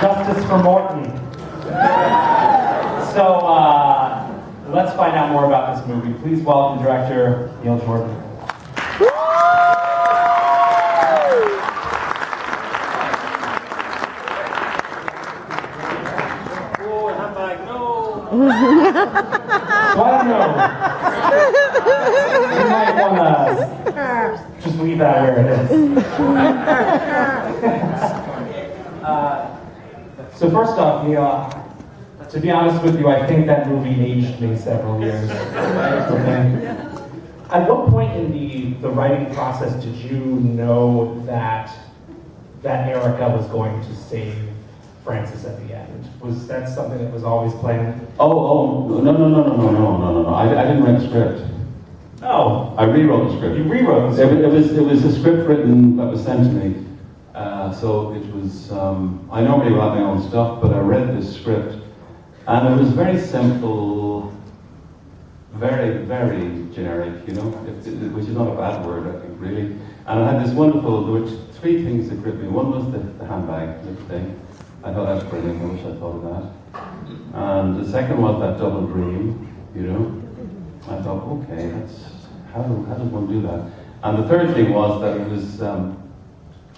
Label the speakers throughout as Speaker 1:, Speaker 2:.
Speaker 1: Justice for Morton. So, let's find out more about this movie. Please welcome director Neil Jordan. So I don't know. You might want to just leave that where it is. So first off, Neil, to be honest with you, I think that movie aged me several years. Okay. At what point in the writing process did you know that Erica was going to save Francis at the end? Was that something that was always planned?
Speaker 2: No. I didn't write the script.
Speaker 1: Oh.
Speaker 2: I rewrote the script.
Speaker 1: You rewrote the script?
Speaker 2: It was a script written that was sent to me. So it was, I normally write my own stuff, but I read this script, and it was very simple, very, very generic, you know, which is not a bad word, I think, really. And I had this wonderful, there were three things that gripped me. One was the handbag, the thing. I thought that was brilliant, I wish I thought of that. And the second was that double dream, you know. I thought, okay, that's, how does one do that? And the third thing was that it was,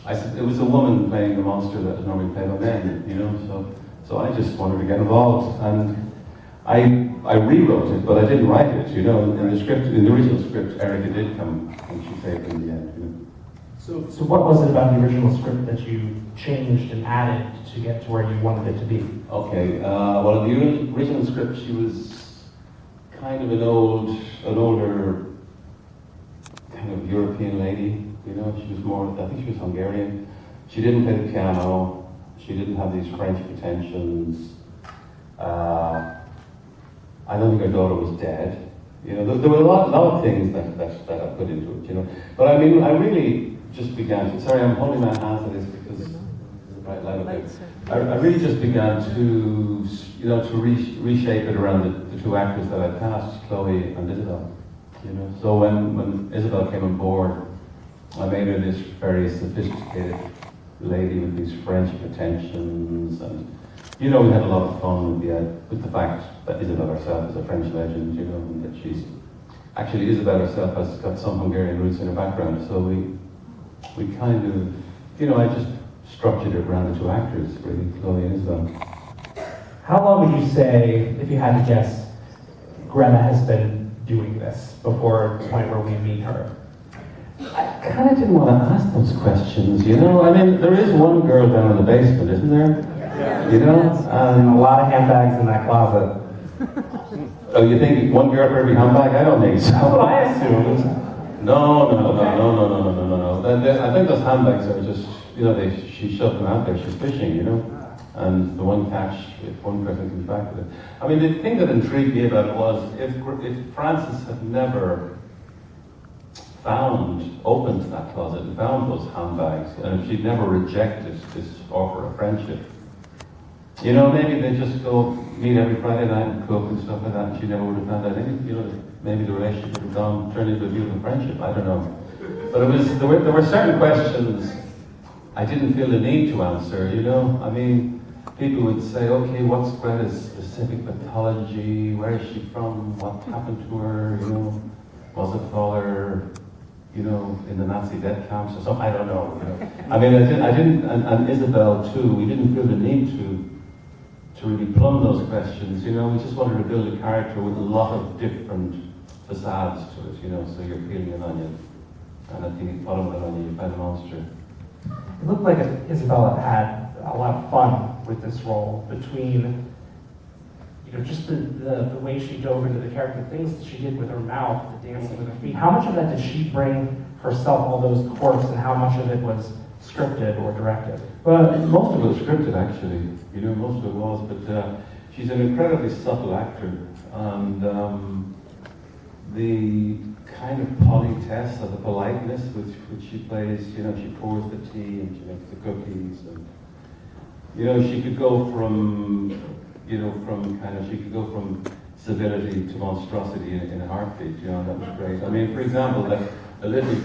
Speaker 2: it was a woman playing the monster that is normally played by men, you know, so I just wanted to get involved. And I rewrote it, but I didn't write it, you know. In the script, in the original script, Erica did come, and she saved in the end, you know.
Speaker 1: So what was it about the original script that you changed and added to get to where you wanted it to be?
Speaker 2: Okay, well, in the original script, she was kind of an older kind of European lady, you know. She was more, I think she was Hungarian. She didn't play the piano. She didn't have these French pretensions. I don't think her daughter was dead. You know, there were a lot of things that I put into it, you know. But I mean, I really just began to, sorry, I'm holding my hands to this because there's a bright light up there. I really just began to, you know, to reshape it around the two actors that I cast, Chloe and Isabelle. You know, so when Isabelle came on board, I made her this very sophisticated lady with these French pretensions, and you know, we had a lot of fun with the fact that Isabelle herself is a French legend, you know, and that she's actually, Isabelle herself has got some Hungarian roots in her background. So we kind of, you know, I just structured it around the two actors, really, Chloe and Isabelle.
Speaker 1: How long would you say, if you had to guess, Greta has been doing this before the point where we meet her?
Speaker 2: I kind of didn't want to ask those questions, you know. I mean, there is one girl down in the basement, isn't there?
Speaker 1: Yeah.
Speaker 2: You know?
Speaker 1: A lot of handbags in that closet.
Speaker 2: Oh, you think one girl for every handbag? I don't think so.
Speaker 1: That's what I assumed.
Speaker 2: No. I think those handbags are just, you know, she shoved them out there. She's fishing, you know. And the one catch, if one person comes back with it. I mean, the thing that intrigued me about it was if Francis had never opened that closet and found those handbags, and if she'd never rejected this offer of friendship, you know, maybe they just go meet every Friday night and cook and stuff like that, and she never would have found out anything, you know, maybe the relationship would have turned into a beautiful friendship, I don't know. But there were certain questions I didn't feel the need to answer, you know. I mean, people would say, okay, what's Greta's specific pathology, where is she from, what happened to her, you know, was her father, you know, in the Nazi death camps or something, I don't know, you know. I mean, I didn't, and Isabelle too, we didn't feel the need to really plumb those questions, you know. We just wanted to build a character with a lot of different facades to it, you know. So you're peeling an onion, and at the bottom of the onion you find a monster.
Speaker 1: It looked like Isabelle had a lot of fun with this role, between, you know, just the way she dove into the character, the things that she did with her mouth, the dancing with her feet. How much of that did she bring herself, all those quirks, and how much of it was scripted or directed?
Speaker 2: Well, most of it was scripted, actually. You know, most of it was, but she's an incredibly subtle actor, and the kind of politesse or the politeness which she plays, you know, she pours the tea and she makes the cookies, and you know, she could go from, you know, she could go from civility to monstrosity in a heartbeat, you know. That was great. I mean, for example, like a little,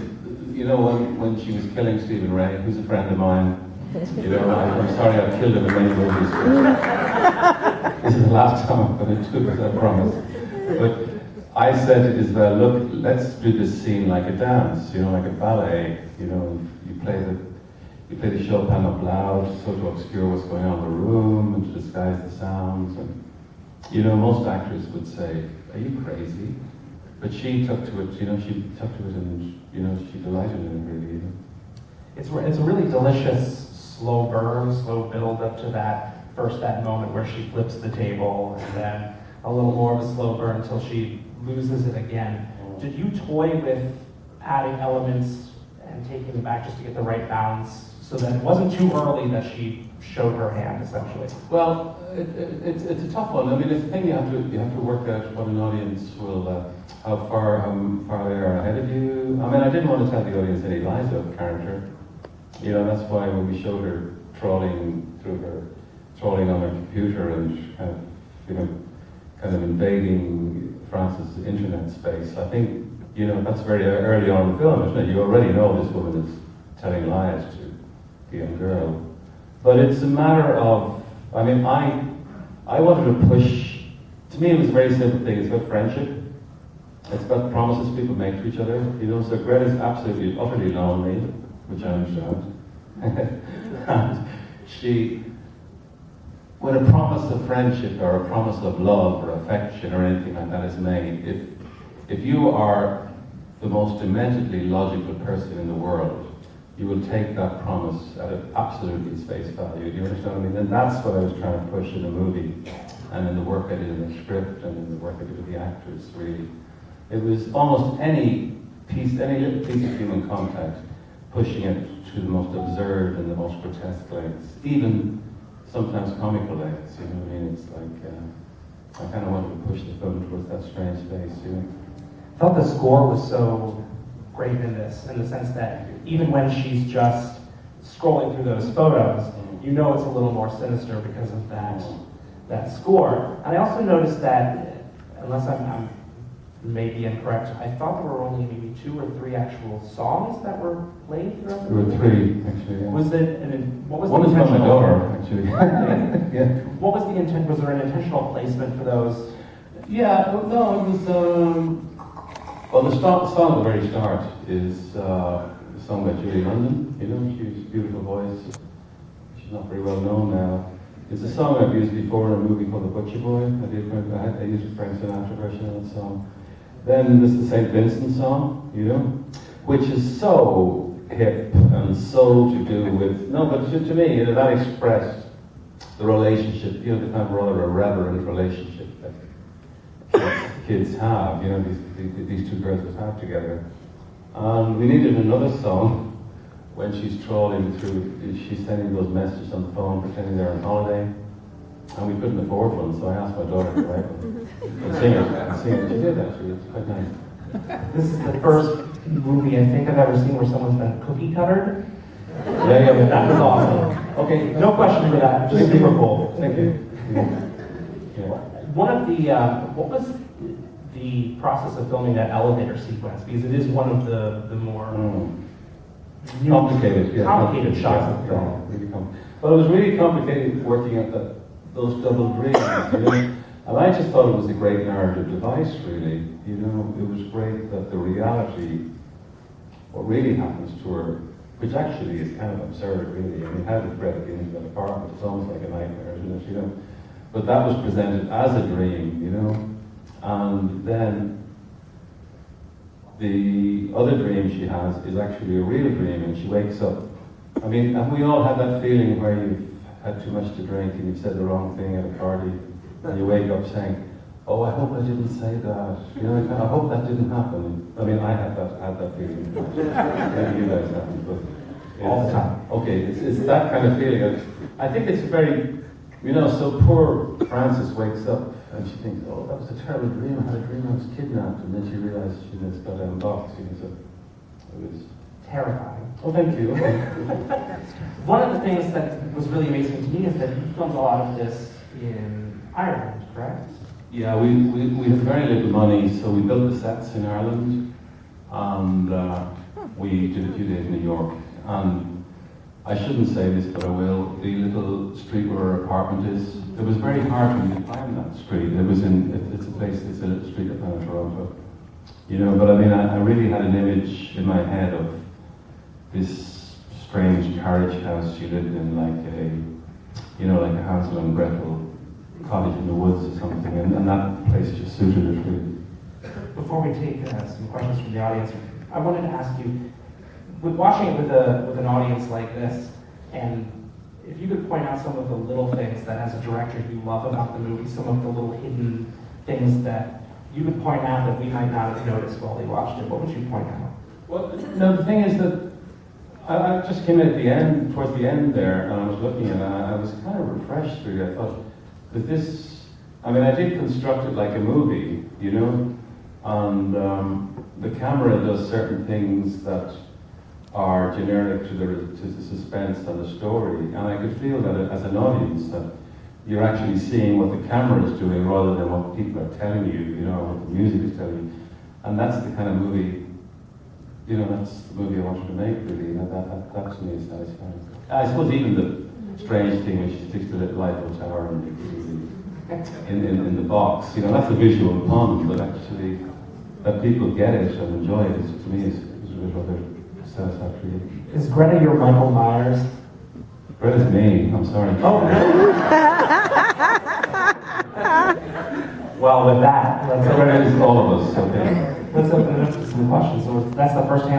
Speaker 2: you know, when she was killing Stephen Ray, who's a friend of mine, You know, I'm sorry I've killed him in many movies. But this is the last time I'm going to do it, I promise. But I said to Isabelle, look, let's do this scene like a dance, you know, like a ballet. You know, you play the Chopin up loud, so to obscure what's going on in the room and to disguise the sounds. And you know, most actors would say, "Are you crazy?" But she took to it. You know, she took to it, and you know, she delighted in it really. You know?
Speaker 1: It's a really delicious slow burn, slow build up to that moment where she flips the table, and then a little more of a slow burn until she loses it again. Did you toy with adding elements and taking them back just to get the right balance, so that it wasn't too early that she showed her hand, essentially?
Speaker 2: Well, it's a tough one. I mean, it's a thing you have to work out what an audience will, how far they are ahead of you. I mean, I didn't want to tell the audience any lies about the character. You know, that's why when we showed her trawling on her computer and kind of invading France's internet space, I think, you know, that's very early on in the film, isn't it? You already know this woman is telling lies to the young girl. But it's a matter of, I mean, I wanted to push, to me it was a very simple thing. It's about friendship. It's about promises people make to each other. You know, so Greta's absolutely, utterly lonely, which I understand. And when a promise of friendship or a promise of love or affection or anything like that is made, if you are the most dementedly logical person in the world, you will take that promise at absolutely its face value. Do you understand what I mean? And that's what I was trying to push in the movie, and in the work I did in the script, and in the work I did with the actors, really. It was almost any little piece of human contact, pushing it to the most absurd and the most grotesque lengths, even sometimes comical lengths, you know what I mean? It's like, I kind of wanted to push the film towards that strange space, you know?
Speaker 1: I thought the score was so great in this, in the sense that even when she's just scrolling through those photos, you know it's a little more sinister because of that score. And I also noticed that, unless I'm maybe incorrect, I thought there were only maybe 2 or 3 actual songs that were played throughout the movie.
Speaker 2: There were 3, actually, yeah.
Speaker 1: Was it, what was
Speaker 2: One
Speaker 1: the
Speaker 2: is by my
Speaker 1: intentional?
Speaker 2: daughter, actually. Yeah.
Speaker 1: What was the intent? Was there an intentional placement for those?
Speaker 2: Yeah, no, it was, well, the song at the very start is a song by Julie London. You know, she has a beautiful voice. She's not very well known now. It's a song I've used before in a movie called The Butcher Boy. I used a Frank Sinatra version of that song. Then there's the St. Vincent song, you know, which is so hip and so to do with, no, but to me, you know, that expressed the relationship, you know, the kind of rather irreverent relationship that kids have, you know, these 2 girls would have together. And we needed another song when she's trawling through, she's sending those messages on the phone, pretending they're on holiday. And we couldn't afford one, so I asked my daughter to write one. And sing it. She did, actually. It's quite nice.
Speaker 1: This is the first movie I think I've ever seen where someone's been cookie cuttered.
Speaker 2: Yeah.
Speaker 1: That was awesome. Okay, no question for that. Just super cool.
Speaker 2: Thank you. Yeah.
Speaker 1: One of the, what was the process of filming that elevator sequence? Because it is one of the more complicated shots of the film.
Speaker 2: Yeah, really well, it was really complicated working at those double dreams, you know. And I just thought it was a great narrative device, really. You know, it was great that the reality, what really happens to her, which actually is kind of absurd, really. I mean, how did Greta get into that apartment? It's almost like a nightmare, isn't it? You know. But that was presented as a dream, you know. And then the other dream she has is actually a real dream, and she wakes up. I mean, have we all had that feeling where you've had too much to drink and you've said the wrong thing at a party, and you wake up saying, "Oh, I hope I didn't say that. You know, I hope that didn't happen." I mean, I had that feeling. Maybe you guys haven't, but
Speaker 1: All the time.
Speaker 2: Okay, it's that kind of feeling. I think it's very, you know, so poor Frances wakes up and she thinks, "Oh, that was a terrible dream. I had a dream I was kidnapped," and then she realized she was got down box. You know, so it was
Speaker 1: Terrifying.
Speaker 2: Oh, thank you.
Speaker 1: One of the things that was really amazing to me is that you filmed a lot of this in Ireland, correct?
Speaker 2: Yeah, we had very little money, so we built the sets in Ireland, and we did a few days in New York. And I shouldn't say this, but I will. The little street where her apartment is, it was very hard for me to find that street. It's a place, it's a little street I found in Toronto. You know, but I mean, I really had an image in my head of this strange carriage house she lived in, like like a Hansel and Gretel cottage in the woods or something, and that place just suited it really.
Speaker 1: Before we take some questions from the audience, I wanted to ask you, with watching it with an audience like this, and if you could point out some of the little things that as a director you love about the movie, some of the little hidden things that you would point out that we might not have noticed while we watched it, what would you point out?
Speaker 2: Well, no, the thing is that I just came in at the end, towards the end there, and I was looking and I was kind of refreshed really. I thought that this, I mean, I did construct it like a movie, you know, and the camera does certain things that are generic to the suspense and the story, and I could feel that as an audience that you're actually seeing what the camera is doing rather than what people are telling you, you know, what the music is telling you, and that's the kind of movie, you know, that's the movie I wanted to make really, and that to me is satisfying. I suppose even the strange thing when she sticks to the little Eiffel Tower and in the box, you know, that's a visual pun, but actually that people get it and enjoy it is, to me is rather satisfactory.
Speaker 1: Is Greta your Michael Myers?
Speaker 2: Greta's me, I'm sorry.
Speaker 1: Oh, well, with that,
Speaker 2: Greta is all of us, okay.
Speaker 1: let's open it up to some questions. So that's the first hand.